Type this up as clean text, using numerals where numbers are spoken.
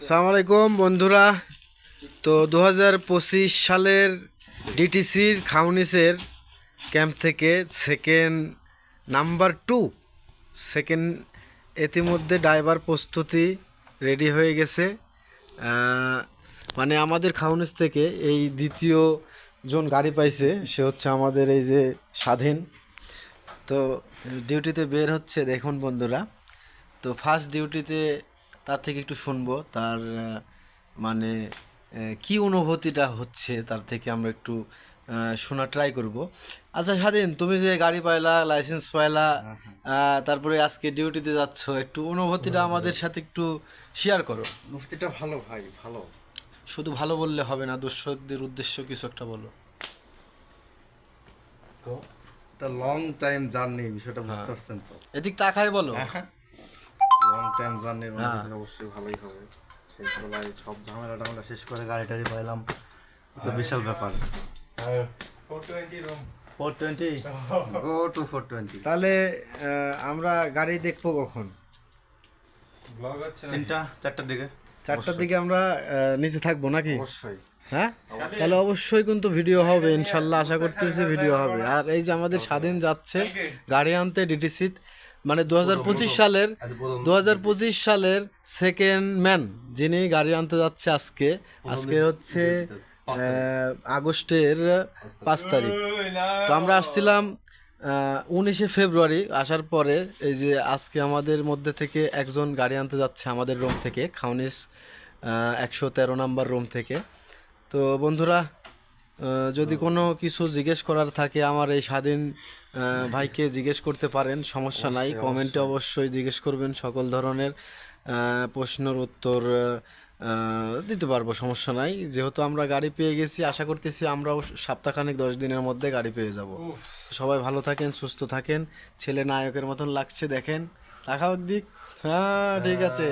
আসসালামু আলাইকুম বন্ধুরা। তো 2025 সালের ডিটিসির খাউনিসের ক্যাম্প থেকে সেকেন্ড নাম্বার 2 সেকেন্ড ইতিমধ্যে ড্রাইভার প্রস্তুতি রেডি হয়ে গেছে। মানে আমাদের খাউনিস থেকে এই দ্বিতীয় জন গাড়ি পাইছে, সে হচ্ছে আমাদের এই যে স্বাধীন। তো ডিউটিতে বের হচ্ছে দেখুন বন্ধুরা। তো ফার্স্ট ডিউটিতে তার থেকে একটু শুনবো তার মানে কি অনুভূতিটা হচ্ছে তার থেকে আমরা একটু শোনা ট্রাই করব। আচ্ছা স্বাধীন, তুমি যে গাড়ি পাইলা, লাইসেন্স পাইলা, তারপরে আজকে ডিউটিতে যাচ্ছ, একটু অনুভূতিটা আমাদের সাথে একটু শেয়ার করো। মুফতিটা ভালো ভাই, ভালো। শুধু ভালো বললে হবে না, দর্শকদের উদ্দেশ্য কিছু একটা বলো। তো এটা লং টাইম জার্নি, বিষয়টা বুঝতে পারছেন তো? এদিক তাকায় বলো। লং টাইম জার্নির মধ্যে অবশ্যই ভালোই হবে। সেই বেলায় সব ঝামেলা টামেলা শেষ করে গাড়ি টাড়ি পাইলাম, তো বিশাল ব্যাপার। 420 গো টু 420। তাহলে আমরা গাড়ি দেখবো কখন? তিনটা চারটার দিকে। 4টার দিকে আমরা নিচে থাকবো নাকি? অবশ্যই। হ্যাঁ, তাহলে অবশ্যই কিন্তু ভিডিও হবে ইনশাল্লাহ, আশা করতেছি ভিডিও হবে। আর এই যে আমাদের স্বাধীন যাচ্ছে গাড়ি আনতে ডিটিসি, মানে 2025 সালের সেকেন্ড ম্যান যিনি গাড়ি আনতে যাচ্ছে আজকে হচ্ছে আগস্টের 5 তারিখ। তো আমরা আসছিলাম 19শে ফেব্রুয়ারি। আসার পরে এই যে আজকে আমাদের মধ্যে থেকে একজন গাড়ি আনতে যাচ্ছে আমাদের রুম থেকে, খাউনিস 113 নাম্বার রুম থেকে। তো বন্ধুরা, যদি কোনো কিছু জিজ্ঞেস করার থাকে আমার এই স্বাধীন ভাইকে জিজ্ঞেস করতে পারেন, সমস্যা নাই। কমেন্টে অবশ্যই জিজ্ঞেস করবেন, সকল ধরনের প্রশ্নের উত্তর দিতে পারবো, সমস্যা নাই। যেহেতু আমরা গাড়ি পেয়ে গেছি, আশা করতেছি আমরাও সপ্তাহখানেক 10 দিনের মধ্যে গাড়ি পেয়ে যাব। সবাই ভালো থাকেন, সুস্থ থাকেন। ছেলে নায়কের মতন লাগছে, দেখেন, তাকাও একদিক। হ্যাঁ ঠিক আছে।